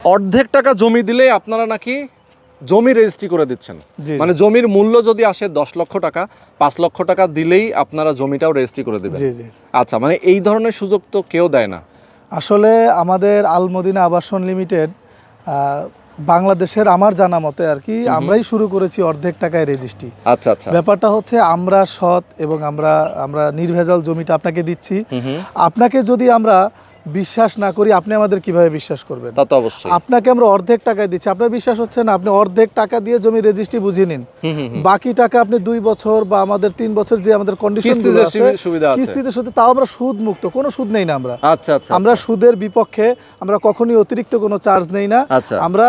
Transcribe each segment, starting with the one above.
অর্ধেক টাকা জমি দিলে আপনারা নাকি জমি রেজিস্ট্রি করে দিচ্ছেন। মানে জমির মূল্য যদি আসে 10 লক্ষ টাকা, 5 লক্ষ টাকা দিলেই আপনারা জমিটাও রেজিস্ট্রি করে দিবেন। জি জি। আচ্ছা, মানে এই ধরনের সুযোগ তো কেউ দেয় না। আসলে আমাদের আল মদিনা আবাসন লিমিটেড বাংলাদেশের আমার জানা মতে আর কি আমরাই শুরু করেছি অর্ধেক টাকায় রেজিস্ট্রি। আচ্ছা আচ্ছা। ব্যাপারটা হচ্ছে আমরা সৎ এবং আমরা নির্ভেজাল জমিটা আপনাকে দিচ্ছি। আপনাকে যদি আমরা বিশ্বাস না করি, আপনি আমাদের কিভাবে বিশ্বাস করবেন? তা তো অবশ্যই। আপনাকে আমরা অর্ধেক টাকায় দিচ্ছি, আপনার বিশ্বাস হচ্ছে না, আপনি অর্ধেক টাকা দিয়ে জমি রেজিস্ট্রি বুঝিয়ে নিন। বাকি টাকা আপনি 2 বছর বা আমাদের 3 বছর যে আমাদের কন্ডিশন কিস্তিতে সুদে, তাও আমরা সুদ মুক্ত, কোনো সুদ নেই না আমরা। আচ্ছা আচ্ছা। আমরা সুদের বিপক্ষে, আমরা কখনোই অতিরিক্ত কোনো চার্জ নেই না। আমরা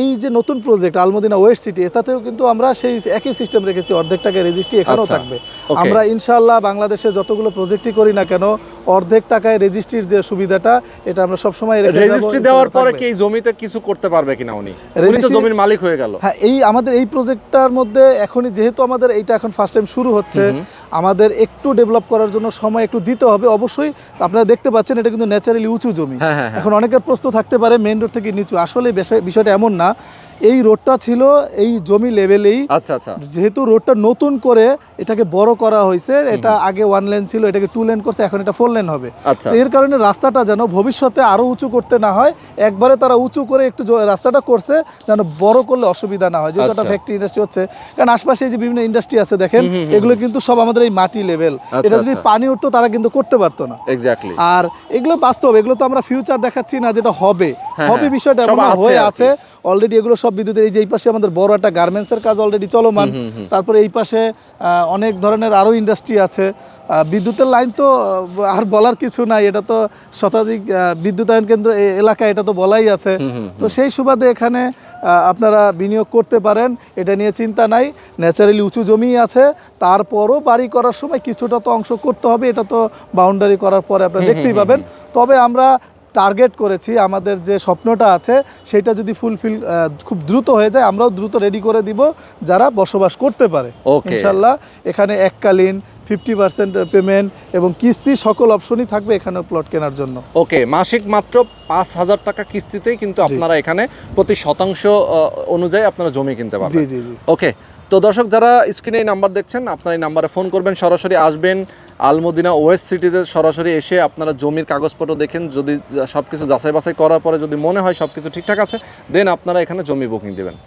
এই যে নতুন প্রজেক্ট আলমদিনা ওয়েস্ট সিটি, এটাতেও কিন্তু আমরা সেই একই সিস্টেম রেখেছি, অর্ধেক টাকায় রেজিস্ট্রি এখানেও থাকবে। আমরা ইনশাআল্লাহ বাংলাদেশে যতগুলো প্রজেক্টই করি না কেন, অর্ধেক টাকায় রেজিস্ট্রির যে সুবিধাটা, এটা আমরা সবসময় রেখে যাব। রেজিস্ট্রি দেওয়ার পরে কি এই জমিতে কিছু করতে পারবে কিনা উনি? উনি তো জমির মালিক হয়ে গেল। হ্যাঁ, এই আমাদের এই প্রজেক্টটার মধ্যে এখনই যেহেতু আমাদের এইটা এখন ফার্স্ট টাইম শুরু হচ্ছে, আমাদের একটু ডেভেলপ করার জন্য সময় একটু দিতে হবে অবশ্যই। আপনারা দেখতে পাচ্ছেন এটা কিন্তু ন্যাচারালি উঁচু জমি। এখন অনেকের প্রশ্ন থাকতে পারে মেইন রোড থেকে নিচু, আসলে বিষয়টা এমন না। এই রোডটা ছিল এই জমি লেভেলেই। আচ্ছা আচ্ছা। যেহেতু রোডটা নতুন করে এটাকে বড় করা হয়েছে, এটা আগে 1 লেন ছিল, এটাকে 2 লেন করছে, এখন এটা 4 লেন হবে। তো এর কারণে রাস্তাটা যেন ভবিষ্যতে আরো উঁচু করতে না হয়, একবারে তারা উঁচু করে একটু রাস্তাটা করছে যেন বড় করলে অসুবিধা না হয়, যেহেতু একটা ফ্যাক্টরি ইন্ডাস্ট্রি হচ্ছে। কারণ আশপাশে যে বিভিন্ন ইন্ডাস্ট্রি আছে দেখেন, এগুলো কিন্তু সব আমাদের এই মাটি লেভেল। এটা যদি পানি উঠতো তারা কিন্তু করতে পারতো না। এক্স্যাক্টলি। আর এগুলো বাস্তব, এগুলো তো আমরা ফিউচার দেখাচ্ছি না, যেটা হবে হবে বিষয়টা এমন হয়ে আছে অলরেডি। এগুলো সব বিদ্যুতের, এই যে এই পাশে আমাদের বড় একটা গার্মেন্টসের কাজ অলরেডি চলমান, তারপরে এই পাশে অনেক ধরনের আরো ইন্ডাস্ট্রি আছে। বিদ্যুতের লাইন তো আর বলার কিছু নাই, এটা তো শতাধিক বিদ্যুতায়ন কেন্দ্র এলাকায়, এটা তো বলাই আছে। তো সেই সুবাদে এখানে আপনারা বিনিয়োগ করতে পারেন, এটা নিয়ে চিন্তা নাই। ন্যাচারালি উঁচু জমি আছে, তারপরও বাড়ি করার সময় কিছুটা তো অংশ করতে হবে, এটা তো বাউন্ডারি করার পরে আপনারা দেখতেই পাবেন। তবে আমরা টার্গেট করেছি, আমাদের যে স্বপ্নটা আছে সেটা যদি ফুলফিল খুব দ্রুত হয়ে যায়, আমরাও দ্রুত রেডি করে দিব যারা বসবাস করতে পারে ইনশাল্লাহ। এখানে এককালীন 50% পেমেন্ট এবং কিস্তি সকল অপশনই থাকবে এখানে প্লট কেনার জন্য। ওকে, মাসিক মাত্র 5,000 টাকা কিস্তিতেই কিন্তু আপনারা এখানে প্রতি শতাংশ অনুযায়ী আপনারা জমি কিনতে পারবেন। জি জি জি। ওকে, তো দর্শক যারা স্ক্রিনে এই নাম্বার দেখছেন, আপনারা এই নাম্বারে ফোন করবেন, সরাসরি আসবেন আলমদিনা ওয়েস্ট সিটিতে, সরাসরি এসে আপনারা জমির কাগজপত্র দেখেন। যদি সব কিছু যাচাই বাছাই করার পরে যদি মনে হয় সব কিছু ঠিকঠাক আছে, দেন আপনারা এখানে জমি বুকিং দেবেন।